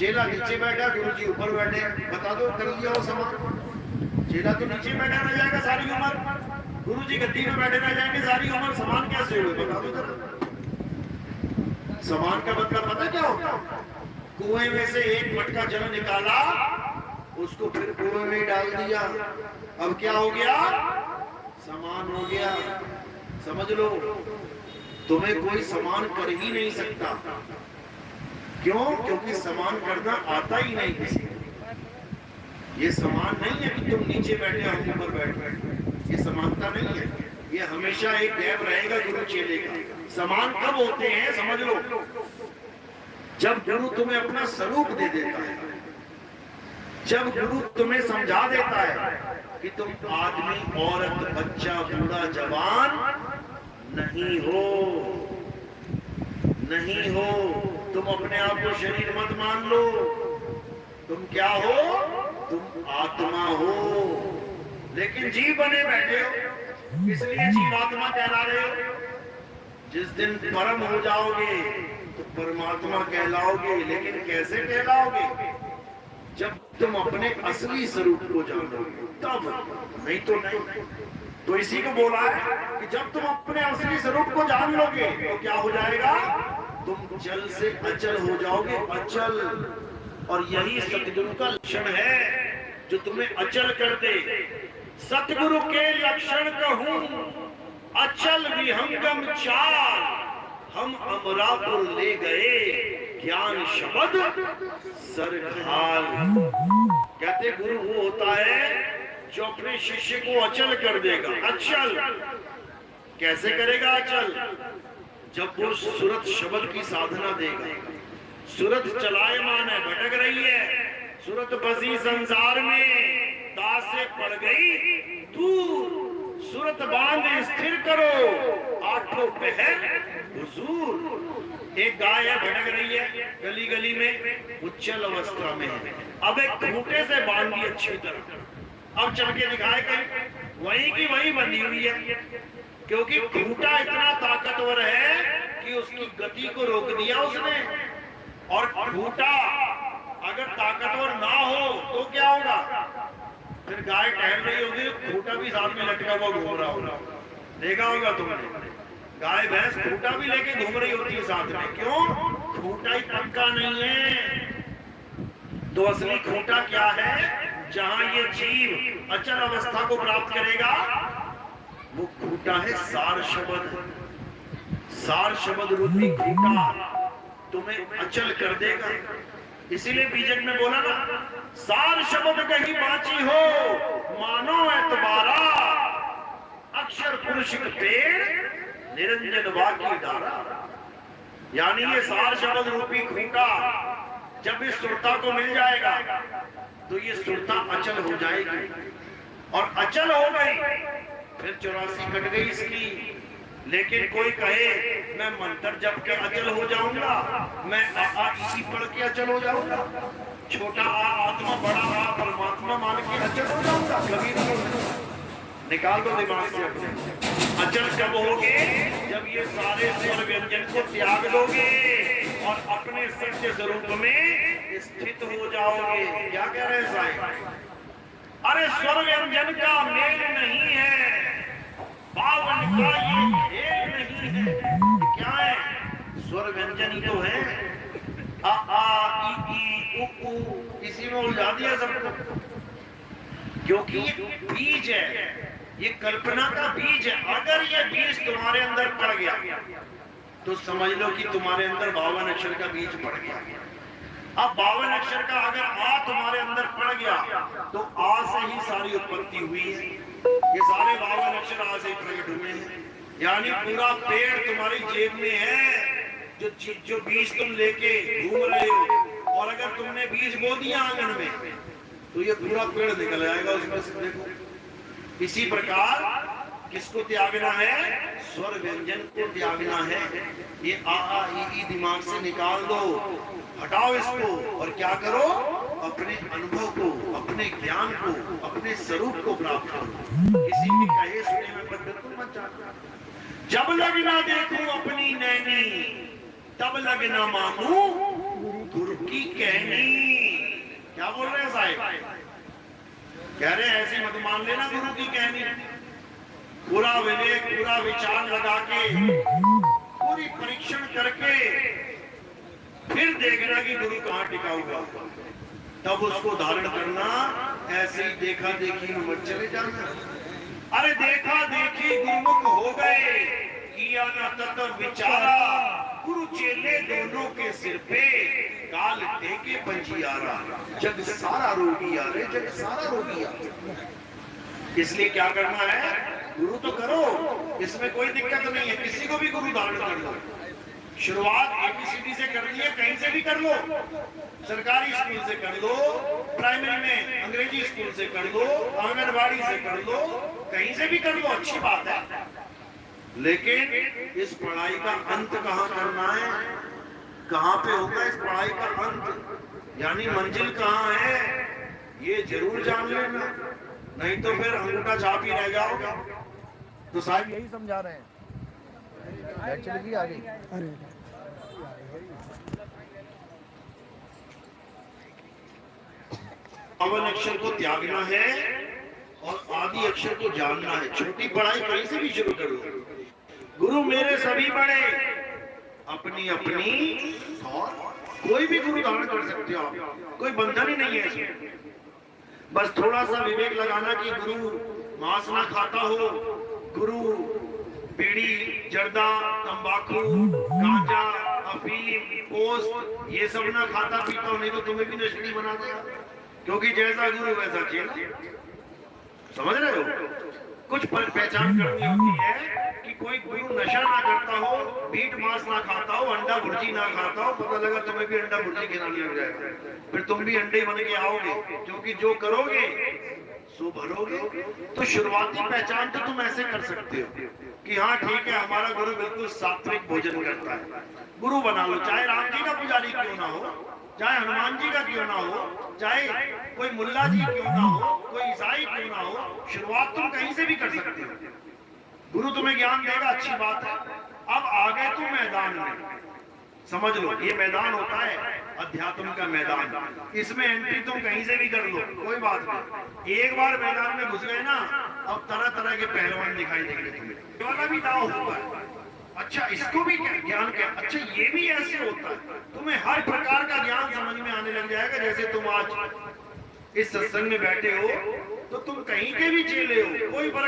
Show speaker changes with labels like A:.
A: चेला नीचे बैठा, गुरु जी ऊपर बैठे, बता दो कर लिया वो समान। चेला तो नीचे बैठा रह जाएगा सारी उम्र, गुरु जी गद्दी में बैठे रह जाएंगे सारी उम्र, समान कैसे हुए बता दो जरा। समान का मतलब पता क्या होता? कुएं में से एक मटका जल निकाला, उसको फिर कुएं में डाल दिया, अब क्या हो गया? समान हो गया। समझ लो, तुम्हें कोई समान कर ही नहीं सकता। क्यों? क्योंकि समान करना आता ही नहीं किसी को। ये समान नहीं है कि तुम नीचे बैठे हो ऊपर बैठ, ये समानता नहीं है। ये हमेशा एक गैप रहेगा गुरु चेले का। समान कब होते हैं समझ लो, जब गुरु तुम्हें अपना स्वरूप दे देता है, जब गुरु तुम्हें समझा देता है कि तुम आदमी, औरत, बच्चा, बूढ़ा, जवान नहीं हो, नहीं हो। तुम अपने आप को शरीर मत मान लो। तुम क्या हो? तुम आत्मा हो, लेकिन जीव बने बैठे हो, इसलिए जीवात्मा कहला रहे हो। जिस दिन परम हो जाओगे तो परमात्मा कहलाओगे, लेकिन कैसे कहलाओगे? जब तुम अपने असली स्वरूप को जानोगे तब, नहीं तो नहीं। तो इसी को बोला है कि जब तुम अपने असली स्वरूप को जान लोगे तो क्या हो जाएगा? तुम जल से अचल हो जाओगे, अचल। और यही सतगुरु का लक्षण है जो तुम्हें अचल कर दे। सतगुरु के लक्षण कहूं अचल विहंगम चाल, हम अमरापुर ले गए ज्ञान शब्द सरघाल। कहते गुरु वो होता है जो अपने शिष्य को अचल कर देगा। अचल कैसे करेगा? अचल जब वो सूरत शब्द की साधना देगा। सूरत चलायमान है, भटक रही है, सूरत बसी संसार में, दास से पड़ गई दूर, सूरत बांध स्थिर करो, आठों पहर हुजूर। एक गाय है, भटक रही है गली गली में, उच्चल अवस्था में है। अब एक खूंटे से बांधी अच्छी तरह, अब चल के दिखाए कहीं, वही की वही बंधी हुई है, क्योंकि खूंटा इतना ताकतवर है कि उसकी गति को रोक दिया उसने। और खूंटा अगर ताकतवर ना हो तो क्या होगा? फिर गाय टहल रही होगी, खूंटा भी साथ में लटका हुआ घूम रहा होगा, देखा होगा तुमने। गाय भैंस खूंटा भी लेके घूम रही होती है साथ में, क्यों? खूंटा ही पक्का नहीं है। तो असली खूंटा क्या है? जहां ये जीव अचल अवस्था को प्राप्त करेगा, वो खूंटा है सार शब्द। सार शब्द रूपी खूंटा तुम्हें अचल कर देगा। इसीलिए बीजक में बोला ना, सार शब्द कहीं बाची हो मानो एतबारा, अक्षर पुरुष पेड़ निरंजन वाकी डारा। यानी ये सार शब्द रूपी खूंटा जब इस सुरता को मिल जाएगा तो ये सुरता अचल हो जाएगी। और अचल हो गई फिर 84 कट गई इसकी। लेकिन कोई कहे मैं मंत्र जप के अचल हो जाऊंगा, मैं आ ई पढ़ के अचल हो जाऊंगा, छोटा आ आत्मा, बड़ा आ परमात्मा मान के अचल हो जाऊंगा, कभी नहीं। निकाल दो दिमाग से अपने। अचल कब होगे? जब ये सारे स्वर व्यंजन को त्याग दोगे और अपने सत्य स्वरूप में स्थित हो जाओगे। क्या कह रहे हैं साईं? अरे स्वर व्यंजन का मेल नहीं है, बावन का ये खेल नहीं है। क्या है? स्वर व्यंजन ही तो है। आ आ ई उ ऊ, इसी में उलझा दिया सबको, क्योंकि ये बीज है, ये कल्पना का बीज है। अगर ये बीज तुम्हारे अंदर पड़ गया तो समझ लो कि तुम्हारे अंदर 52 अक्षर का बीज पड़ गया। अब 52 अक्षर का अगर आ तुम्हारे अंदर पड़ गया तो आ से ही सारी उत्पत्ति हुई है। ये सारे 52 अक्षर आ से ही प्रकट हुए हैं। यानी पूरा पेड़ तुम्हारी जेब में है, जो बीज तुम लेके घूम रहे हो। और अगर तुमने बीज बो दिया आंगन में तो ये पूरा पेड़ निकल आएगा उसमें से। देखो, इसी प्रकार किसको त्यागना है? स्वर व्यंजन को त्यागना है। ये आ ई दिमाग से निकाल दो, हटाओ इसको, और क्या करो? अपने अनुभव को, अपने ज्ञान को, अपने स्वरूप को प्राप्त करो। किसी भी कहे सुने में बिल्कुल मत जाना। जब लगना देखूं अपनी नैनी, तब लगना मानूं गुरु की कहनी। क्या बोल रहे हैं साहिब? कह रहे हैं ऐसी मत मान लेना गुरु की कहनी, पूरा विवेक पूरा विचार लगा के पूरी परीक्षण करके फिर देखना कि गुरु कहाँ टिका हुआ, तब उसको धारण करना। ऐसे ही देखा देखी में मत चले जाना। अरे देखा देखी गुरुमुख हो गए, किया न तत्व विचारा, गुरु चेले दोनों के सिर पे काल टेके पंजियारा। जग सारा रोगी आ रे, जग सारा रोगी आ। इसलिए क्या करना है? गुरु तो करो, इसमें कोई दिक्कत नहीं है, किसी को भी गुरु धारण कर लो। शुरुआत ABCD से करनी है, कहीं से भी कर लो, सरकारी स्कूल से कर लो, प्राइमरी में अंग्रेजी स्कूल से कर लो, आंगनबाड़ी से कर लो, कहीं से भी कर लो, अच्छी बात है। लेकिन इस पढ़ाई का अंत कहाँ करना है? कहाँ पे होगा इस पढ़ाई का अंत, यानी मंजिल कहाँ है, ये जरूर जान लेना, नहीं तो फिर अंगूठा छाप ही रह जाओगे। तो साहब
B: यही समझा रहे हैं। चलेगी आगे। अरे
A: पावन अक्षर को त्यागना है और आदि अक्षर को जानना है। छोटी पढ़ाई कहीं से भी शुरू करो। गुरु मेरे सभी बड़े, अपनी अपनी, और कोई भी गुरु धारण कर सकते हो आप, कोई बंधन ही नहीं है इसमें। बस थोड़ा सा विवेक लगाना कि गुरु मांस ना खाता हो, गुरु बीड़ी जर्दा तंबाकू गांजा अफीम पोस्ट ये सब ना खाता पीता हो, नहीं तो तुम्हें भी नशेड़ी बना देगा, क्योंकि जैसा गुरु वैसा खेल। समझ रहे हो? कुछ पहचान करनी होती है कि कोई गुरु नशा ना करता हो, मीट मांस ना खाता हो, अंडा भुर्जी ना खाता हो, पता लगा तुम्हें भी अंडा भुर्जी खिलाने लग जाएगा, फिर तुम भी अंडे बन के आओगे, क्योंकि जो करोगे सो भरोगे। तो शुरुआती पहचान तो तुम ऐसे कर सकते हो कि हाँ ठीक है, हमारा गुरु बिल्कुल सात्विक भोजन करता है, गुरु बना लो। चाहे राम जी का पुजारी क्यों ना हो, चाहे हनुमान जी का क्यों ना हो, चाहे कोई मुल्ला जी क्यों ना हो, कोई ईसाई क्यों ना हो, शुरुआत तुम कहीं से भी कर सकते हो। गुरु तुम्हें ज्ञान देगा, अच्छी बात है। अब आगे तुम मैदान में समझ लो, ये मैदान होता है अध्यात्म का मैदान, इसमें एंट्री तुम कहीं से भी कर लो, कोई बात नहीं। एक बार मैदान में घुस गए ना, अब तरह तरह के पहलवान दिखाई देंगे तुम्हें, वाला भी दाव होगा। अच्छा इसको भी ज्ञान क्या, अच्छा ये भी ऐसे होता है, तुम्हें हर प्रकार का ज्ञान समझ में आने लग जाएगा। जैसे तुम आज इस सत्संग में बैठे हो तो तुम कहीं के भी चेले हो, कोई